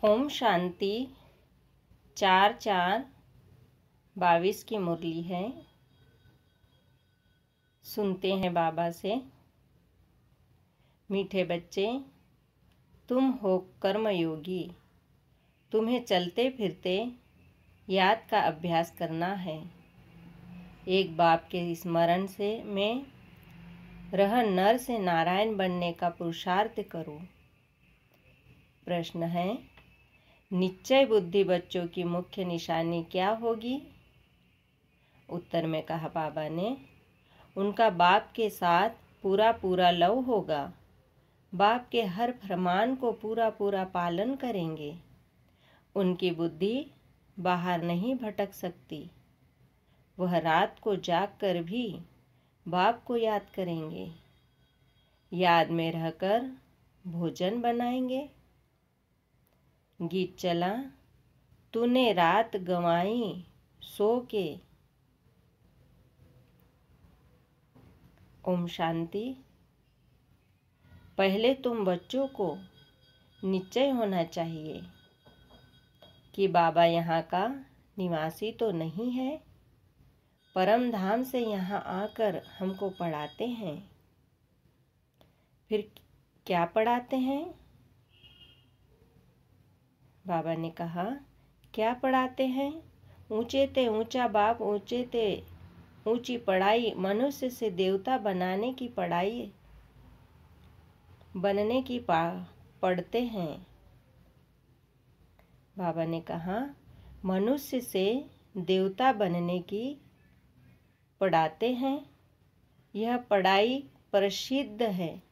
ओम शांति 4/4/22 की मुरली है। सुनते हैं बाबा से। मीठे बच्चे, तुम हो कर्मयोगी। तुम्हें चलते फिरते याद का अभ्यास करना है। एक बाप के स्मरण से में रह नर से नारायण बनने का पुरुषार्थ करो। प्रश्न है, निश्चय बुद्धि बच्चों की मुख्य निशानी क्या होगी? उत्तर में कहा बाबा ने, उनका बाप के साथ पूरा लव होगा। बाप के हर फरमान को पूरा पालन करेंगे। उनकी बुद्धि बाहर नहीं भटक सकती। वह रात को जागकर भी बाप को याद करेंगे। याद में रहकर भोजन बनाएंगे। गीत चला, तूने रात गंवाई सो के। ओम शांति। पहले तुम बच्चों को निश्चय होना चाहिए कि बाबा यहाँ का निवासी तो नहीं है, परम धाम से यहाँ आकर हमको पढ़ाते हैं। फिर क्या पढ़ाते हैं? बाबा ने कहा, क्या पढ़ाते हैं? ऊंचे ते ऊंचा बाप, ऊंचे ते ऊंची पढ़ाई, मनुष्य से देवता बनाने की पढ़ाई बनने की पढ़ते हैं। बाबा ने कहा, मनुष्य से देवता बनने की पढ़ाते हैं। यह पढ़ाई प्रसिद्ध है,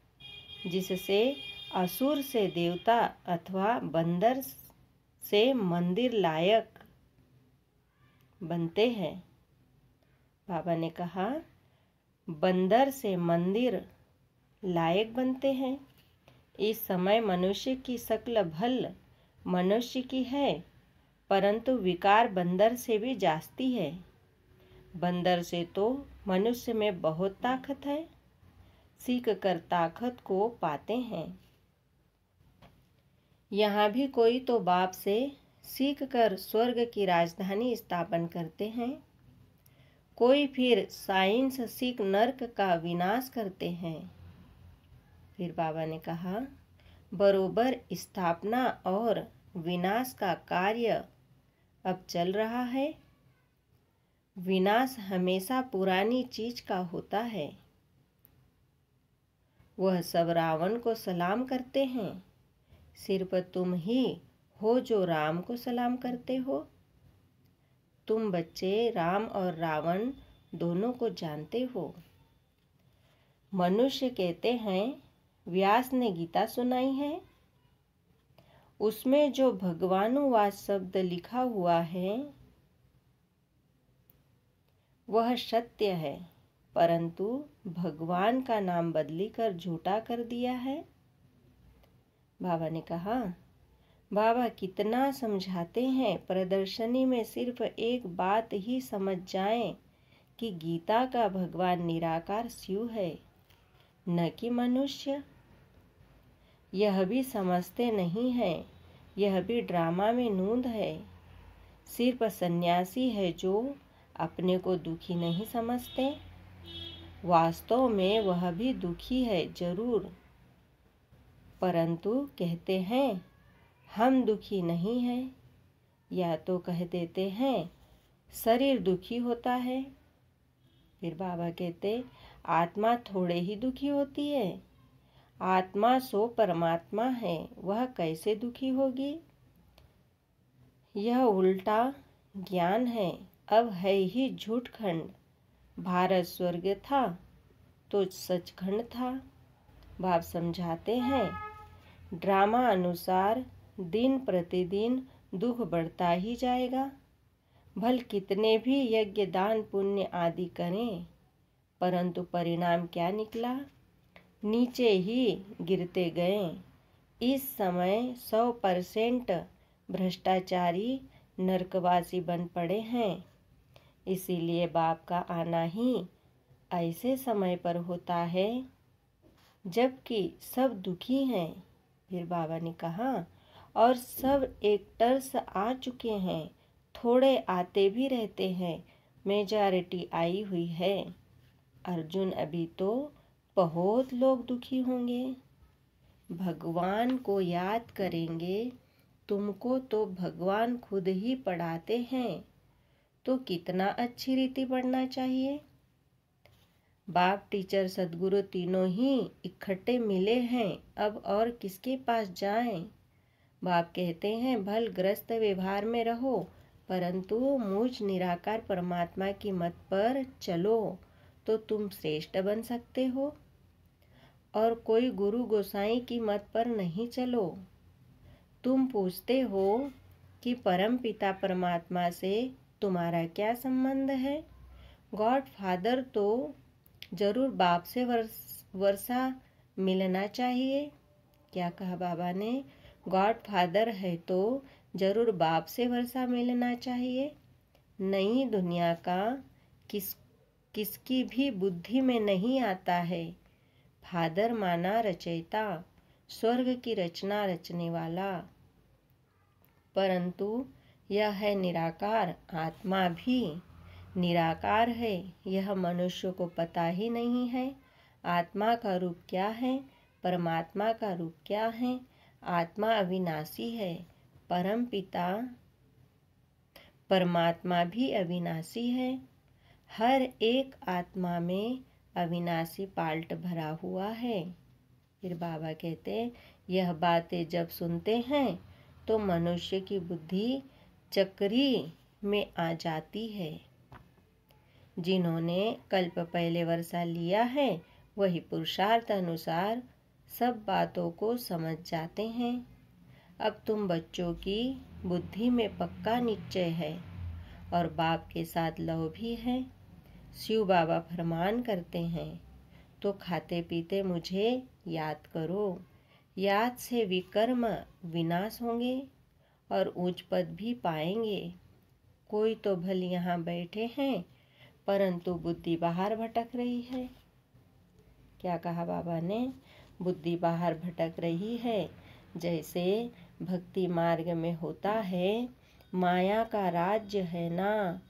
जिससे असुर से देवता अथवा बंदर से मंदिर लायक बनते हैं। बाबा ने कहा, बंदर से मंदिर लायक बनते हैं। इस समय मनुष्य की शक्ल भल मनुष्य की है, परंतु विकार बंदर से भी जास्ती है। बंदर से तो मनुष्य में बहुत ताकत है, सीख कर ताकत को पाते हैं। यहाँ भी कोई तो बाप से सीख कर स्वर्ग की राजधानी स्थापन करते हैं। कोई फिर साइंस सीख नर्क का विनाश करते हैं। फिर बाबा ने कहा, बरोबर स्थापना और विनाश का कार्य अब चल रहा है। विनाश हमेशा पुरानी चीज का होता है। वह सब रावण को सलाम करते हैं। सिर्फ तुम ही हो जो राम को सलाम करते हो। तुम बच्चे राम और रावण दोनों को जानते हो। मनुष्य कहते हैं, व्यास ने गीता सुनाई है, उसमें जो भगवानुवाद शब्द लिखा हुआ है वह सत्य है, परंतु भगवान का नाम बदली कर झूठा कर दिया है। बाबा ने कहा, बाबा कितना समझाते हैं, प्रदर्शनी में सिर्फ एक बात ही समझ जाएं कि गीता का भगवान निराकार शिव है, न कि मनुष्य। यह भी समझते नहीं है। यह भी ड्रामा में नूंद है। सिर्फ सन्यासी है जो अपने को दुखी नहीं समझते। वास्तव में वह भी दुखी है जरूर, परंतु कहते हैं हम दुखी नहीं हैं, या तो कह देते हैं शरीर दुखी होता है। फिर बाबा कहते, आत्मा थोड़े ही दुखी होती है। आत्मा सो परमात्मा है, वह कैसे दुखी होगी? यह उल्टा ज्ञान है। अब है ही झूठ खंड। भारत स्वर्ग था तो सचखंड था। बाप समझाते हैं, ड्रामा अनुसार दिन प्रतिदिन दुख बढ़ता ही जाएगा। भल कितने भी यज्ञ दान पुण्य आदि करें, परंतु परिणाम क्या निकला? नीचे ही गिरते गए। इस समय 100% भ्रष्टाचारी नरकवासी बन पड़े हैं। इसीलिए बाप का आना ही ऐसे समय पर होता है जबकि सब दुखी हैं। फिर बाबा ने कहा, और सब एक्टर्स आ चुके हैं, थोड़े आते भी रहते हैं, मेजॉरिटी आई हुई है। अर्जुन, अभी तो बहुत लोग दुखी होंगे। भगवान को याद करेंगे। तुमको तो भगवान खुद ही पढ़ाते हैं, तो कितना अच्छी रीति पढ़ना चाहिए। बाप, टीचर, सदगुरु तीनों ही इकट्ठे मिले हैं, अब और किसके पास जाएं। बाप कहते हैं, भल ग्रस्त व्यवहार में रहो, परंतु मुझ निराकार परमात्मा की मत पर चलो तो तुम श्रेष्ठ बन सकते हो, और कोई गुरु गोसाई की मत पर नहीं चलो। तुम पूछते हो कि परम पिता परमात्मा से तुम्हारा क्या संबंध है। गॉड फादर तो जरूर बाप से वर्षा मिलना चाहिए। क्या कहा बाबा ने? गॉड फादर है तो जरूर बाप से वर्षा मिलना चाहिए। नई दुनिया का किसकी भी बुद्धि में नहीं आता है। फादर माना रचयिता, स्वर्ग की रचना रचने वाला, परंतु यह है निराकार। आत्मा भी निराकार है, यह मनुष्य को पता ही नहीं है। आत्मा का रूप क्या है, परमात्मा का रूप क्या है। आत्मा अविनाशी है, परम पिता परमात्मा भी अविनाशी है। हर एक आत्मा में अविनाशी पार्ट भरा हुआ है। फिर बाबा कहते, यह बातें जब सुनते हैं तो मनुष्य की बुद्धि चक्री में आ जाती है। जिन्होंने कल्प पहले वर्षा लिया है, वही पुरुषार्थ अनुसार सब बातों को समझ जाते हैं। अब तुम बच्चों की बुद्धि में पक्का निश्चय है और बाप के साथ लव भी है। शिव बाबा फरमान करते हैं, तो खाते पीते मुझे याद करो। याद से विकर्म विनाश होंगे और उच्च पद भी पाएंगे। कोई तो भले यहाँ बैठे हैं, परंतु बुद्धि बाहर भटक रही है। क्या कहा बाबा ने? बुद्धि बाहर भटक रही है। जैसे भक्ति मार्ग में होता है, माया का राज्य है ना।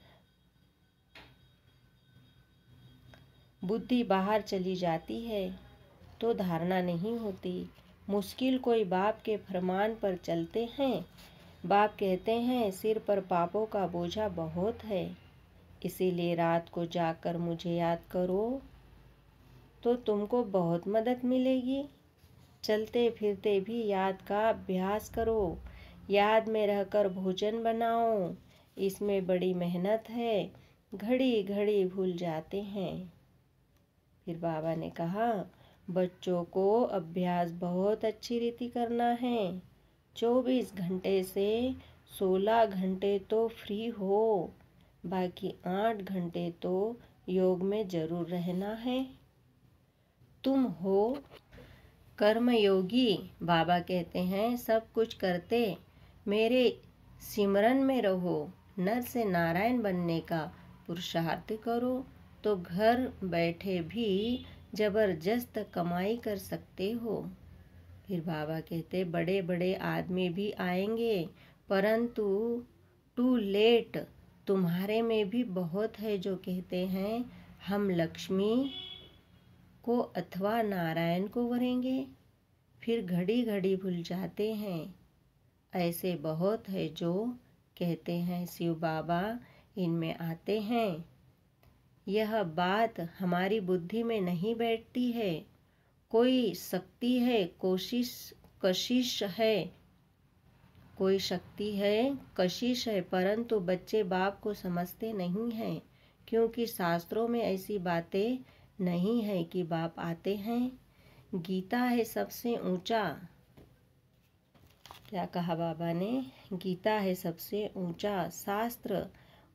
बुद्धि बाहर चली जाती है तो धारणा नहीं होती। मुश्किल कोई बाप के फरमान पर चलते हैं। बाप कहते हैं, सिर पर पापों का बोझा बहुत है, इसीलिए रात को जाकर मुझे याद करो तो तुमको बहुत मदद मिलेगी। चलते फिरते भी याद का अभ्यास करो। याद में रहकर भोजन बनाओ, इसमें बड़ी मेहनत है, घड़ी घड़ी भूल जाते हैं। फिर बाबा ने कहा, बच्चों को अभ्यास बहुत अच्छी रीति करना है। 24 घंटे से 16 घंटे तो फ्री हो, बाकी 8 घंटे तो योग में जरूर रहना है। तुम हो कर्मयोगी। बाबा कहते हैं, सब कुछ करते मेरे सिमरन में रहो। नर से नारायण बनने का पुरुषार्थ करो तो घर बैठे भी जबरदस्त कमाई कर सकते हो। फिर बाबा कहते, बड़े बड़े आदमी भी आएंगे, परंतु टू लेट। तुम्हारे में भी बहुत है जो कहते हैं, हम लक्ष्मी को अथवा नारायण को वरेंगे, फिर घड़ी घड़ी भूल जाते हैं। ऐसे बहुत है जो कहते हैं शिव बाबा इनमें आते हैं। यह बात हमारी बुद्धि में नहीं बैठती है। कोई शक्ति है, कशिश है, कोई शक्ति है, कशिश है, परंतु बच्चे बाप को समझते नहीं हैं, क्योंकि शास्त्रों में ऐसी बातें नहीं है कि बाप आते हैं। गीता है सबसे ऊंचा। क्या कहा बाबा ने? गीता है सबसे ऊंचा शास्त्र,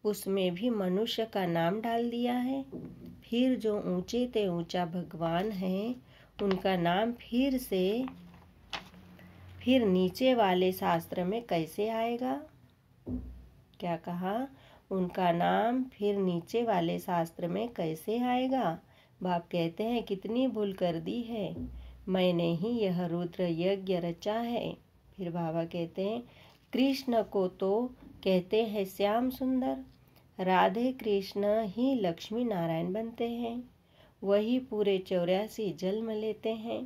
उसमें भी मनुष्य का नाम डाल दिया है। फिर जो ऊंचे ते ऊंचा भगवान है, उनका नाम फिर नीचे वाले शास्त्र में कैसे आएगा? क्या कहा? उनका नाम फिर नीचे वाले शास्त्र में कैसे आएगा? बाप कहते हैं, कितनी भूल कर दी है। मैंने ही यह रुद्र यज्ञ रचा है, फिर बाबा कहते हैं कृष्ण को तो कहते हैं श्याम सुंदर, राधे कृष्ण ही लक्ष्मी नारायण बनते हैं, वही पूरे 84 जन्म लेते हैं।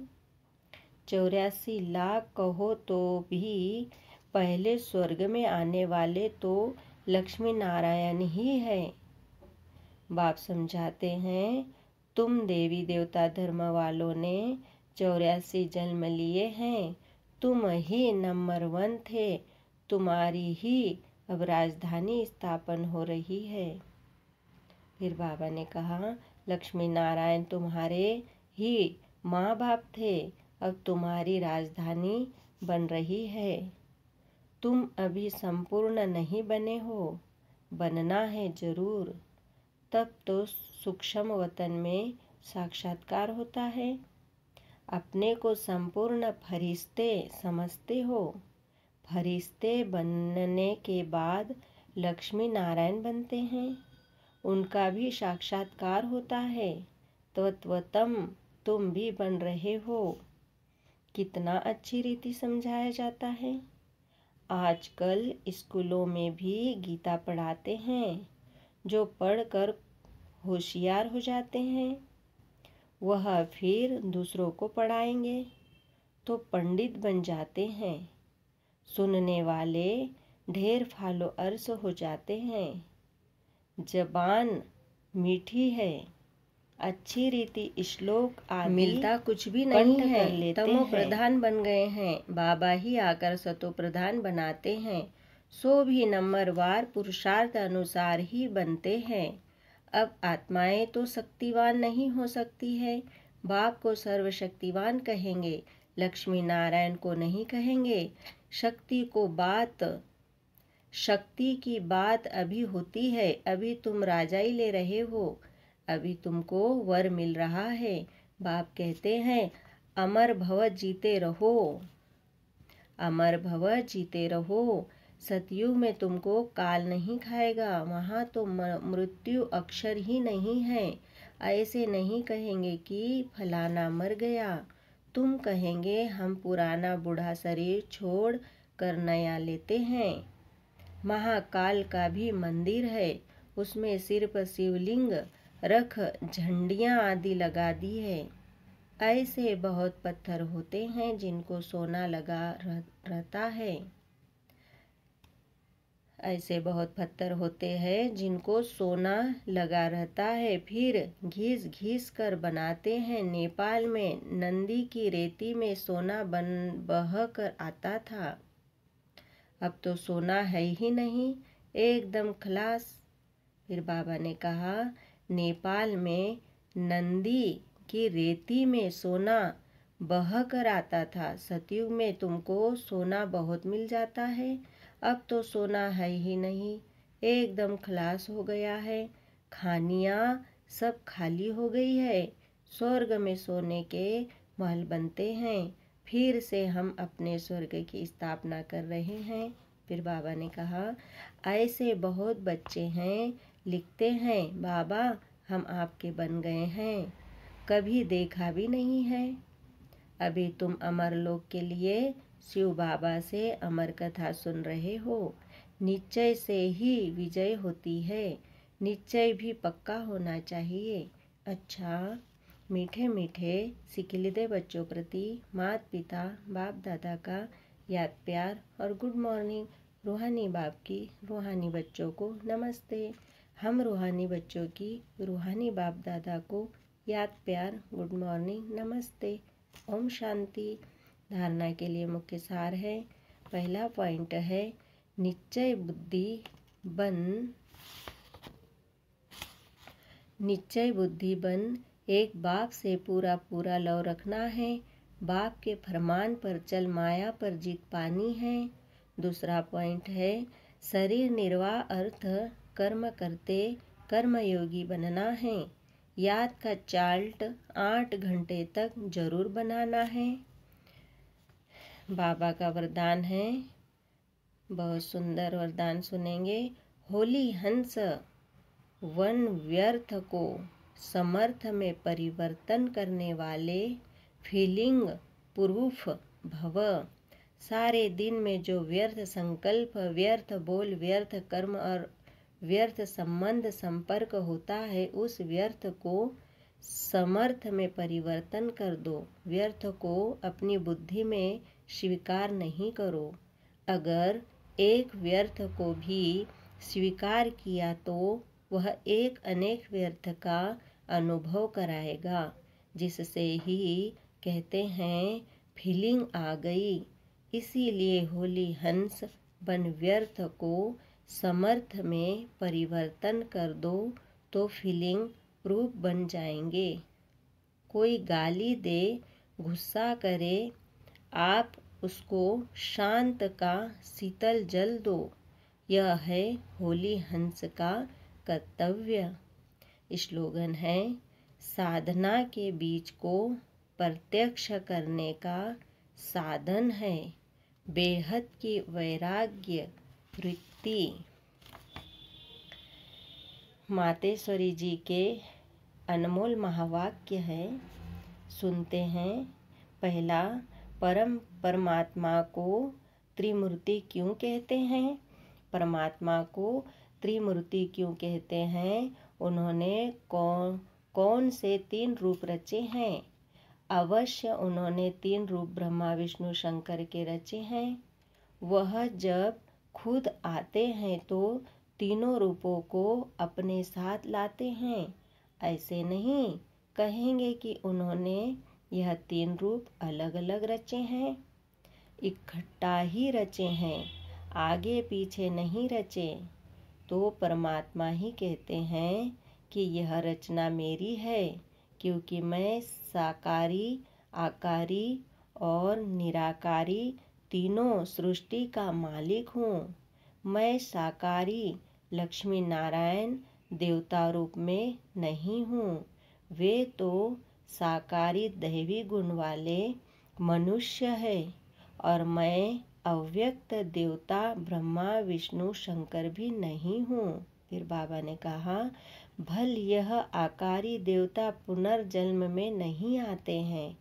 84 लाख कहो तो भी पहले स्वर्ग में आने वाले तो लक्ष्मी नारायण ही है। बाप समझाते हैं तुम देवी देवता धर्म वालों ने 84 जन्म लिए हैं, तुम ही नंबर 1 थे, तुम्हारी ही अब राजधानी स्थापन हो रही है। फिर बाबा ने कहा लक्ष्मी नारायण तुम्हारे ही माँ बाप थे, अब तुम्हारी राजधानी बन रही है। तुम अभी संपूर्ण नहीं बने हो, बनना है जरूर, तब तो सूक्ष्म वतन में साक्षात्कार होता है। अपने को संपूर्ण फरिश्ते समझते हो, फरिश्ते बनने के बाद लक्ष्मी नारायण बनते हैं, उनका भी साक्षात्कार होता है। तत्वतम तुम भी बन रहे हो। कितना अच्छी रीति समझाया जाता है। आजकल स्कूलों में भी गीता पढ़ाते हैं, जो पढ़कर होशियार हो जाते हैं वह फिर दूसरों को पढ़ाएंगे तो पंडित बन जाते हैं। सुनने वाले ढेर फॉलोअर्स हो जाते हैं। जबान मीठी है, अच्छी रीति श्लोक आदि मिलता कुछ भी नहीं है, तमो प्रधान बन गए हैं। बाबा ही आकर सतो प्रधान बनाते हैं, सो भी नंबरवार पुरुषार्थ अनुसार ही बनते हैं। अब आत्माएं तो शक्तिवान नहीं हो सकती है, बाप को सर्वशक्तिवान कहेंगे, लक्ष्मी नारायण को नहीं कहेंगे। शक्ति की बात अभी होती है, अभी तुम राजाई ले रहे हो, अभी तुमको वर मिल रहा है। बाप कहते हैं अमर भव जीते रहो, अमर भव जीते रहो। सतयुग में तुमको काल नहीं खाएगा, वहाँ तो मृत्यु अक्षर ही नहीं है। ऐसे नहीं कहेंगे कि फलाना मर गया, तुम कहेंगे हम पुराना बूढ़ा शरीर छोड़ कर नया लेते हैं। महाकाल का भी मंदिर है, उसमें सिर पर शिवलिंग रख झंडियाँ आदि लगा दी है। ऐसे बहुत पत्थर होते हैं जिनको सोना लगा रहता है, ऐसे बहुत पत्थर होते हैं जिनको सोना लगा रहता है, फिर घिस घिस कर बनाते हैं। नेपाल में नंदी की रेती में सोना बह कर आता था, अब तो सोना है ही नहीं, एकदम खलास। फिर बाबा ने कहा नेपाल में नंदी की रेती में सोना बह कर आता था, सतयुग में तुमको सोना बहुत मिल जाता है, अब तो सोना है ही नहीं, एकदम खलास हो गया है। खानियाँ सब खाली हो गई है, स्वर्ग में सोने के महल बनते हैं, फिर से हम अपने स्वर्ग की स्थापना कर रहे हैं। फिर बाबा ने कहा ऐसे बहुत बच्चे हैं, लिखते हैं बाबा हम आपके बन गए हैं, कभी देखा भी नहीं है। अभी तुम अमर लोक के लिए शिव बाबा से अमर कथा सुन रहे हो। निश्चय से ही विजय होती है, निश्चय भी पक्का होना चाहिए। अच्छा, मीठे मीठे सिकिलिदे बच्चों प्रति माता पिता बाप दादा का याद प्यार और गुड मॉर्निंग। रूहानी बाप की रूहानी बच्चों को नमस्ते। हम रूहानी बच्चों की रूहानी बाप दादा को याद प्यार गुड मॉर्निंग नमस्ते। ओम शांति। धारणा के लिए मुख्य सार है, पहला पॉइंट है निश्चय बुद्धि बन एक बाप से पूरा पूरा लव रखना है, बाप के फरमान पर चल माया पर जीत पानी है। दूसरा पॉइंट है शरीर निर्वाह अर्थ कर्म करते कर्मयोगी बनना है, याद का चार्ट 8 घंटे तक जरूर बनाना है। बाबा का वरदान है, बहुत सुंदर वरदान सुनेंगे। होली हंस वन व्यर्थ को समर्थ में परिवर्तन करने वाले फीलिंग प्रूफ भव, सारे दिन में जो व्यर्थ संकल्प, व्यर्थ बोल, व्यर्थ कर्म और व्यर्थ संबंध संपर्क होता है, उस व्यर्थ को समर्थ में परिवर्तन कर दो। व्यर्थ को अपनी बुद्धि में स्वीकार नहीं करो। अगर एक व्यर्थ को भी स्वीकार किया तो वह एक अनेक व्यर्थ का अनुभव कराएगा, जिससे ही कहते हैं फीलिंग आ गई। इसीलिए होली हंस बन व्यर्थ को समर्थ में परिवर्तन कर दो तो फीलिंग प्रूफ बन जाएंगे। कोई गाली दे, गुस्सा करे, आप उसको शांत का शीतल जल दो। यह है होली हंस का कर्तव्य। स्लोगन है, साधना के बीज को प्रत्यक्ष करने का साधन है बेहद की वैराग्य वृत्ति। मातेश्वरी जी के अनमोल महावाक्य है, सुनते हैं। पहला, परमात्मा को त्रिमूर्ति क्यों कहते हैं? परमात्मा को त्रिमूर्ति क्यों कहते हैं? उन्होंने कौन से 3 रूप रचे हैं? अवश्य उन्होंने 3 रूप ब्रह्मा विष्णु शंकर के रचे हैं। वह जब खुद आते हैं तो तीनों रूपों को अपने साथ लाते हैं। ऐसे नहीं कहेंगे कि उन्होंने यह 3 रूप अलग अलग रचे हैं, इकट्ठा ही रचे हैं, आगे पीछे नहीं रचे। तो परमात्मा ही कहते हैं कि यह रचना मेरी है, क्योंकि मैं साकारी, आकारी और निराकारी तीनों सृष्टि का मालिक हूँ। मैं साकारी लक्ष्मी नारायण देवता रूप में नहीं हूँ, वे तो साकारी दैवी गुण वाले मनुष्य है, और मैं अव्यक्त देवता ब्रह्मा विष्णु शंकर भी नहीं हूँ। फिर बाबा ने कहा, भल यह आकारी देवता पुनर्जन्म में नहीं आते हैं,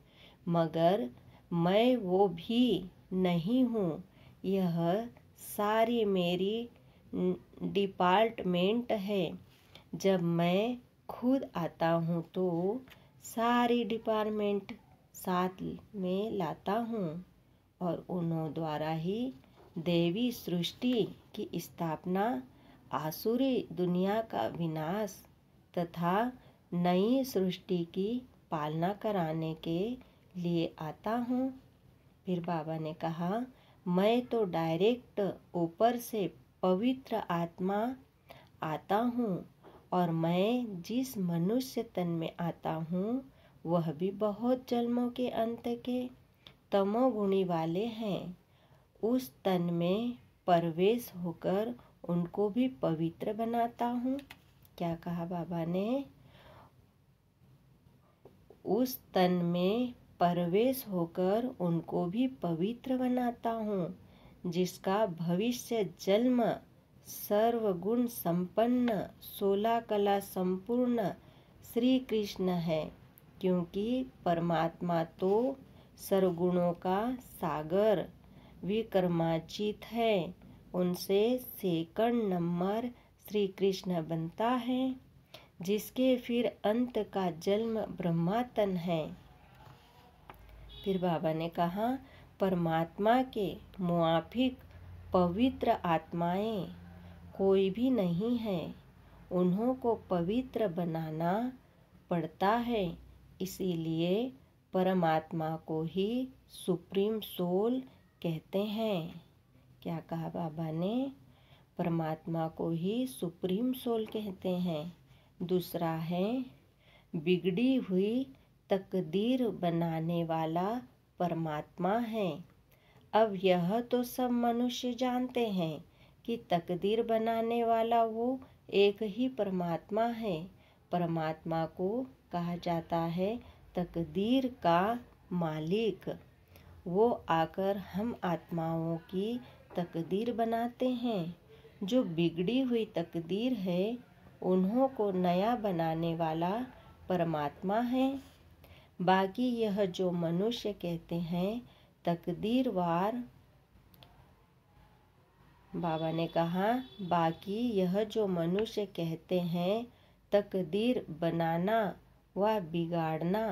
मगर मैं वो भी नहीं हूँ। यह सारी मेरी डिपार्टमेंट है। जब मैं खुद आता हूँ तो सारी डिपार्टमेंट साथ में लाता हूँ, और उन्हों द्वारा ही देवी सृष्टि की स्थापना, आसुरी दुनिया का विनाश तथा नई सृष्टि की पालना कराने के लिए आता हूँ। फिर बाबा ने कहा, मैं तो डायरेक्ट ऊपर से पवित्र आत्मा आता हूँ, और मैं जिस मनुष्य तन में आता हूँ वह भी बहुत जन्मों के अंत के तमोगुणी वाले हैं। उस तन में प्रवेश होकर उनको भी पवित्र बनाता हूँ। क्या कहा बाबा ने? उस तन में प्रवेश होकर उनको भी पवित्र बनाता हूँ, जिसका भविष्य जन्म सर्वगुण संपन्न 16 कला संपूर्ण श्री कृष्ण है, क्योंकि परमात्मा तो सर्वगुणों का सागर विक्रमाजीत है। उनसे सेकंड नंबर श्री कृष्ण बनता है, जिसके फिर अंत का जन्म ब्रह्मातन है। फिर बाबा ने कहा, परमात्मा के मुआफिक पवित्र आत्माएं कोई भी नहीं है, उन्हों को पवित्र बनाना पड़ता है। इसीलिए परमात्मा को ही सुप्रीम सोल कहते हैं। क्या कहा बाबा ने? परमात्मा को ही सुप्रीम सोल कहते हैं। दूसरा है, बिगड़ी हुई तकदीर बनाने वाला परमात्मा है। अब यह तो सब मनुष्य जानते हैं कि तकदीर बनाने वाला वो एक ही परमात्मा है। परमात्मा को कहा जाता है तकदीर का मालिक। वो आकर हम आत्माओं की तकदीर बनाते हैं। जो बिगड़ी हुई तकदीर है, उन्हों को नया बनाने वाला परमात्मा है। बाकी यह जो मनुष्य कहते हैं तकदीरवार बाबा ने कहा, बाकी यह जो मनुष्य कहते हैं तकदीर बनाना व बिगाड़ना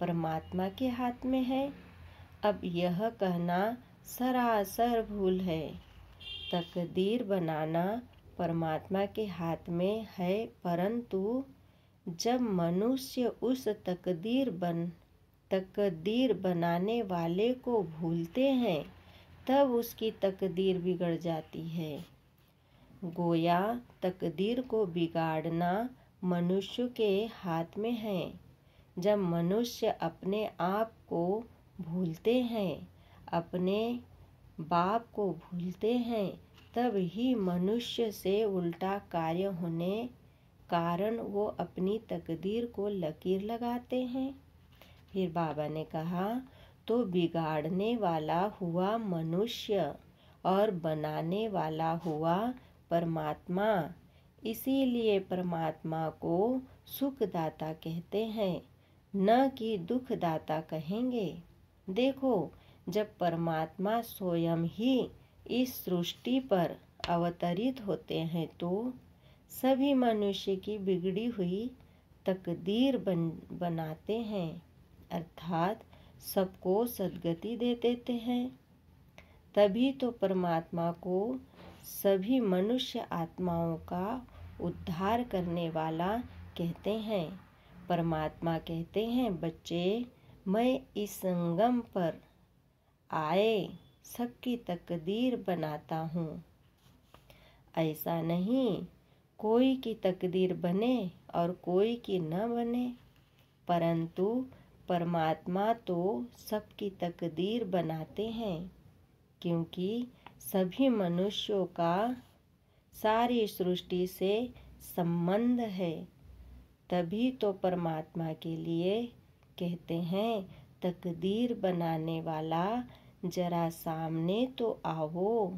परमात्मा के हाथ में है, अब यह कहना सरासर भूल है। तकदीर बनाना परमात्मा के हाथ में है, परंतु जब मनुष्य उस तकदीर बनाने वाले को भूलते हैं तब उसकी तकदीर बिगड़ जाती है। गोया तकदीर को बिगाड़ना मनुष्य के हाथ में है। जब मनुष्य अपने आप को भूलते हैं, अपने बाप को भूलते हैं, तब ही मनुष्य से उल्टा कार्य होने कारण वो अपनी तकदीर को लकीर लगाते हैं। फिर बाबा ने कहा, तो बिगाड़ने वाला हुआ मनुष्य और बनाने वाला हुआ परमात्मा। इसीलिए परमात्मा को सुखदाता कहते हैं, न कि दुखदाता कहेंगे। देखो, जब परमात्मा स्वयं ही इस सृष्टि पर अवतरित होते हैं तो सभी मनुष्य की बिगड़ी हुई तकदीर बनाते हैं, अर्थात सबको सद्गति दे देते हैं। तभी तो परमात्मा को सभी मनुष्य आत्माओं का उद्धार करने वाला कहते हैं। परमात्मा कहते हैं, बच्चे, मैं इस संगम पर आए सबकी तकदीर बनाता हूँ। ऐसा नहीं कोई की तकदीर बने और कोई की न बने, परंतु परमात्मा तो सबकी तकदीर बनाते हैं, क्योंकि सभी मनुष्यों का सारी सृष्टि से संबंध है। तभी तो परमात्मा के लिए कहते हैं, तकदीर बनाने वाला जरा सामने तो आओ।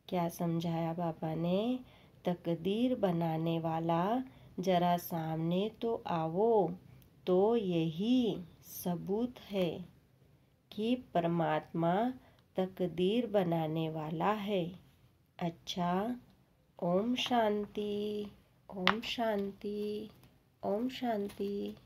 क्या समझाया बाबा ने? तकदीर बनाने वाला जरा सामने तो आओ। तो यही सबूत है कि परमात्मा तकदीर बनाने वाला है। अच्छा, ओम शांति, ओम शांति, ओम शांति।